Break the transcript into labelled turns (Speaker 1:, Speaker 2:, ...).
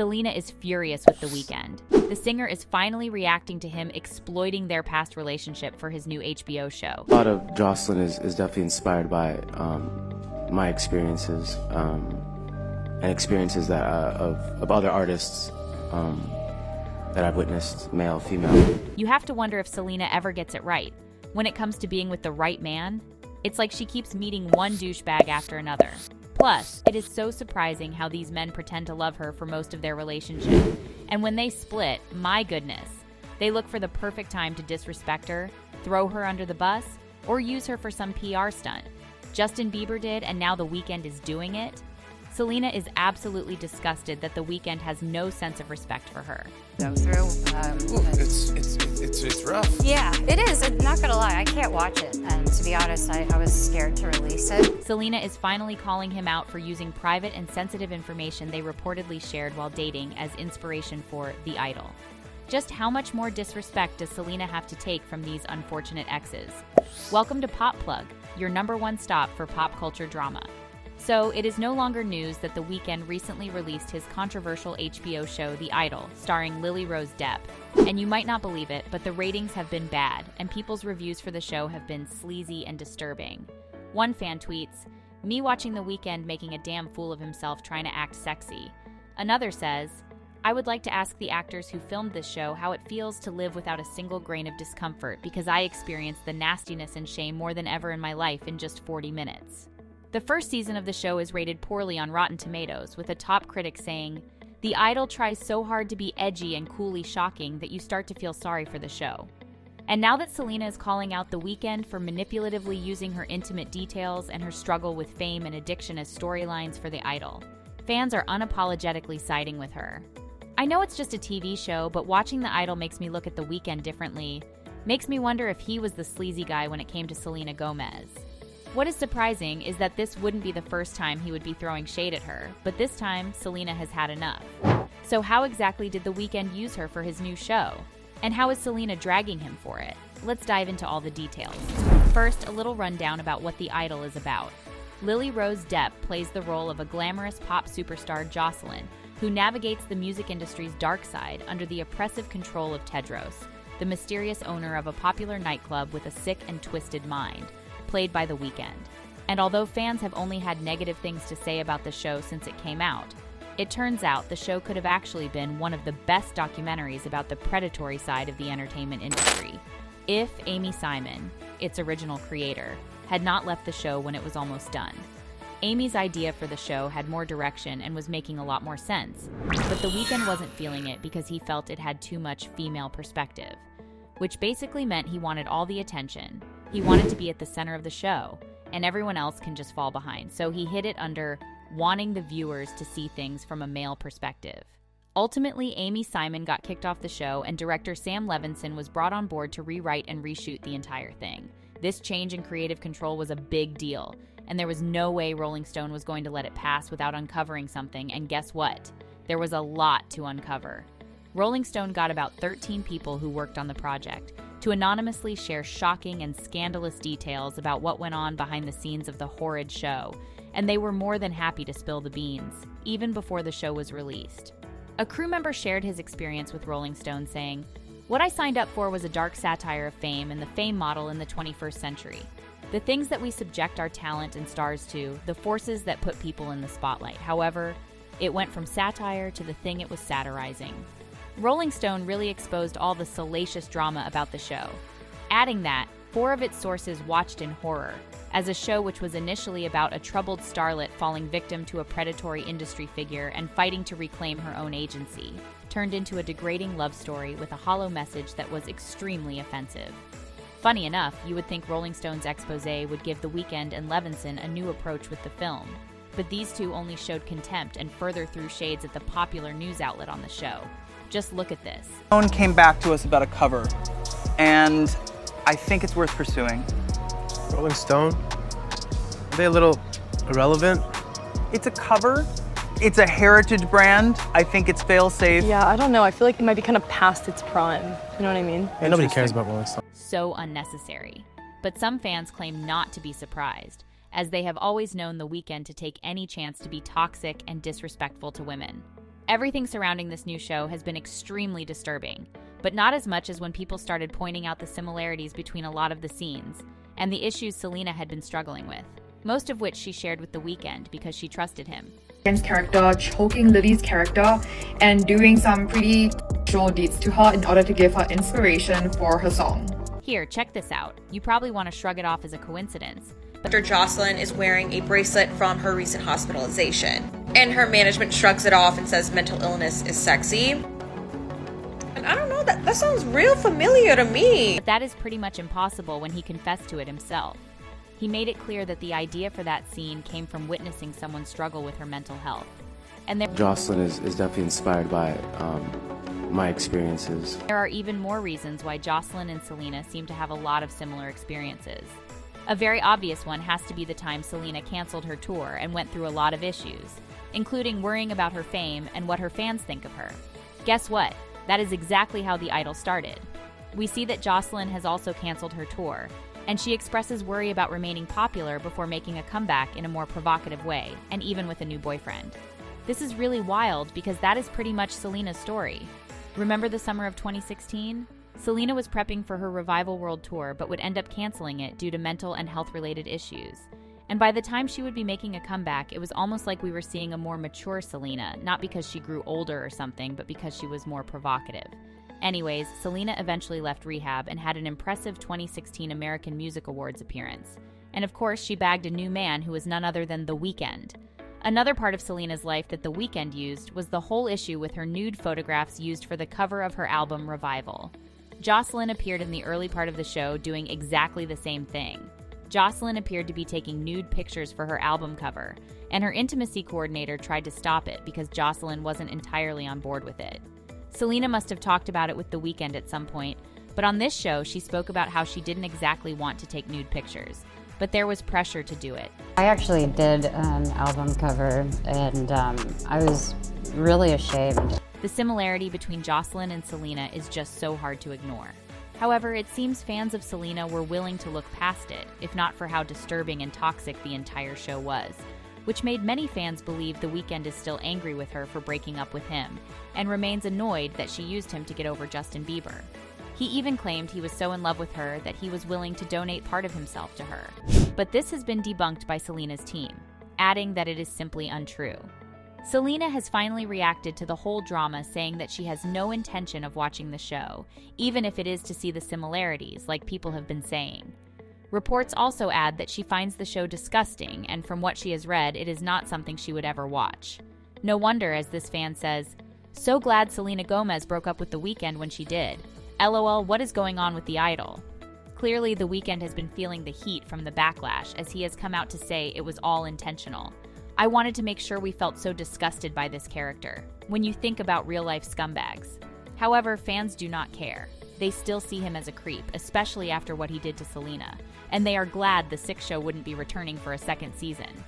Speaker 1: Selena is furious with The Weeknd. The singer is finally reacting to him exploiting their past relationship for his new HBO show.
Speaker 2: A lot of Jocelyn is definitely inspired by my experiences and experiences that of other artists that I've witnessed, male, female.
Speaker 1: You have to wonder if Selena ever gets it right. When it comes to being with the right man, it's like she keeps meeting one douchebag after another. Plus, it is so surprising how these men pretend to love her for most of their relationship. And when they split, my goodness, they look for the perfect time to disrespect her, throw her under the bus, or use her for some PR stunt. Justin Bieber did, and now The Weeknd is doing it. Selena is absolutely disgusted that The Weeknd has no sense of respect for her.
Speaker 3: Go through.
Speaker 4: It's rough.
Speaker 3: Yeah, it is. I'm not gonna lie, I can't watch it. And to be honest, I was scared to release it.
Speaker 1: Selena is finally calling him out for using private and sensitive information they reportedly shared while dating as inspiration for The Idol. Just how much more disrespect does Selena have to take from these unfortunate exes? Welcome to PopPlug, your #1 stop for pop culture drama. So, it is no longer news that The Weeknd recently released his controversial HBO show, The Idol, starring Lily Rose Depp. And you might not believe it, but the ratings have been bad, and people's reviews for the show have been sleazy and disturbing. One fan tweets, "Me watching The Weeknd making a damn fool of himself trying to act sexy." Another says, "I would like to ask the actors who filmed this show how it feels to live without a single grain of discomfort because I experienced the nastiness and shame more than ever in my life in just 40 minutes." The first season of the show is rated poorly on Rotten Tomatoes, with a top critic saying, "The Idol tries so hard to be edgy and coolly shocking that you start to feel sorry for the show." And now that Selena is calling out The Weeknd for manipulatively using her intimate details and her struggle with fame and addiction as storylines for The Idol, fans are unapologetically siding with her. I know it's just a TV show, but watching The Idol makes me look at The Weeknd differently. Makes me wonder if he was the sleazy guy when it came to Selena Gomez. What is surprising is that this wouldn't be the first time he would be throwing shade at her, but this time, Selena has had enough. So how exactly did The Weeknd use her for his new show? And how is Selena dragging him for it? Let's dive into all the details. First, a little rundown about what The Idol is about. Lily Rose Depp plays the role of a glamorous pop superstar, Jocelyn, who navigates the music industry's dark side under the oppressive control of Tedros, the mysterious owner of a popular nightclub with a sick and twisted mind, played by The Weeknd. And although fans have only had negative things to say about the show since it came out, it turns out the show could have actually been one of the best documentaries about the predatory side of the entertainment industry, if Amy Simon, its original creator, had not left the show when it was almost done. Amy's idea for the show had more direction and was making a lot more sense, but The Weeknd wasn't feeling it because he felt it had too much female perspective, which basically meant he wanted all the attention. He wanted to be at the center of the show, and everyone else can just fall behind, so he hid it under wanting the viewers to see things from a male perspective. Ultimately, Amy Simon got kicked off the show, and director Sam Levinson was brought on board to rewrite and reshoot the entire thing. This change in creative control was a big deal, and there was no way Rolling Stone was going to let it pass without uncovering something, and guess what? There was a lot to uncover. Rolling Stone got about 13 people who worked on the project to anonymously share shocking and scandalous details about what went on behind the scenes of the horrid show, and they were more than happy to spill the beans, even before the show was released. A crew member shared his experience with Rolling Stone, saying, "What I signed up for was a dark satire of fame and the fame model in the 21st century. The things that we subject our talent and stars to, the forces that put people in the spotlight. However, it went from satire to the thing it was satirizing." Rolling Stone really exposed all the salacious drama about the show. Adding that, 4 of its sources watched in horror, as a show which was initially about a troubled starlet falling victim to a predatory industry figure and fighting to reclaim her own agency, turned into a degrading love story with a hollow message that was extremely offensive. Funny enough, you would think Rolling Stone's expose would give The Weeknd and Levinson a new approach with the film, but these two only showed contempt and further threw shades at the popular news outlet on the show. Just look at this.
Speaker 5: Stone came back to us about a cover, and I think it's worth pursuing.
Speaker 4: Rolling Stone? Are they a little irrelevant?
Speaker 5: It's a cover. It's a heritage brand. I think it's fail-safe.
Speaker 6: Yeah, I don't know. I feel like it might be kind of past its prime. You know what I mean?
Speaker 4: Yeah, nobody cares about Rolling Stone.
Speaker 1: So unnecessary. But some fans claim not to be surprised, as they have always known The Weeknd to take any chance to be toxic and disrespectful to women. Everything surrounding this new show has been extremely disturbing, but not as much as when people started pointing out the similarities between a lot of the scenes and the issues Selena had been struggling with, most of which she shared with The Weeknd because she trusted him.
Speaker 7: Weeknd's character choking Lily's character and doing some pretty sexual deeds to her in order to give her inspiration for her song.
Speaker 1: Here, check this out. You probably want to shrug it off as a coincidence.
Speaker 8: Dr. Jocelyn is wearing a bracelet from her recent hospitalization, and her management shrugs it off and says mental illness is sexy. And I don't know, that sounds real familiar to me.
Speaker 1: But that is pretty much impossible when he confessed to it himself. He made it clear that the idea for that scene came from witnessing someone struggle with her mental health. And
Speaker 2: Jocelyn is definitely inspired by my experiences.
Speaker 1: there are even more reasons why Jocelyn and Selena seem to have a lot of similar experiences. A very obvious one has to be the time Selena canceled her tour and went through a lot of issues, including worrying about her fame and what her fans think of her. Guess what? That is exactly how The Idol started. We see that Jocelyn has also canceled her tour, and she expresses worry about remaining popular before making a comeback in a more provocative way, and even with a new boyfriend. This is really wild because that is pretty much Selena's story. Remember the summer of 2016? Selena was prepping for her Revival World Tour but would end up canceling it due to mental and health-related issues. And by the time she would be making a comeback, it was almost like we were seeing a more mature Selena, not because she grew older or something, but because she was more provocative. Anyways, Selena eventually left rehab and had an impressive 2016 American Music Awards appearance. And of course, she bagged a new man who was none other than The Weeknd. Another part of Selena's life that The Weeknd used was the whole issue with her nude photographs used for the cover of her album Revival. Jocelyn appeared in the early part of the show doing exactly the same thing. Jocelyn appeared to be taking nude pictures for her album cover, and her intimacy coordinator tried to stop it because Jocelyn wasn't entirely on board with it. Selena must have talked about it with The Weeknd at some point, but on this show she spoke about how she didn't exactly want to take nude pictures, but there was pressure to do it.
Speaker 3: I actually did an album cover, and I was really ashamed.
Speaker 1: The similarity between Jocelyn and Selena is just so hard to ignore. However, it seems fans of Selena were willing to look past it, if not for how disturbing and toxic the entire show was, which made many fans believe The Weeknd is still angry with her for breaking up with him, and remains annoyed that she used him to get over Justin Bieber. He even claimed he was so in love with her that he was willing to donate part of himself to her. But this has been debunked by Selena's team, adding that it is simply untrue. Selena has finally reacted to the whole drama, saying that she has no intention of watching the show, even if it is to see the similarities, like people have been saying. Reports also add that she finds the show disgusting, and from what she has read, it is not something she would ever watch. No wonder, as this fan says, "So glad Selena Gomez broke up with The Weeknd when she did. LOL, what is going on with The Idol?" Clearly, The Weeknd has been feeling the heat from the backlash, as he has come out to say it was all intentional. "I wanted to make sure we felt so disgusted by this character, when you think about real-life scumbags." However, fans do not care. They still see him as a creep, especially after what he did to Selena, and they are glad the Six Show wouldn't be returning for a second season.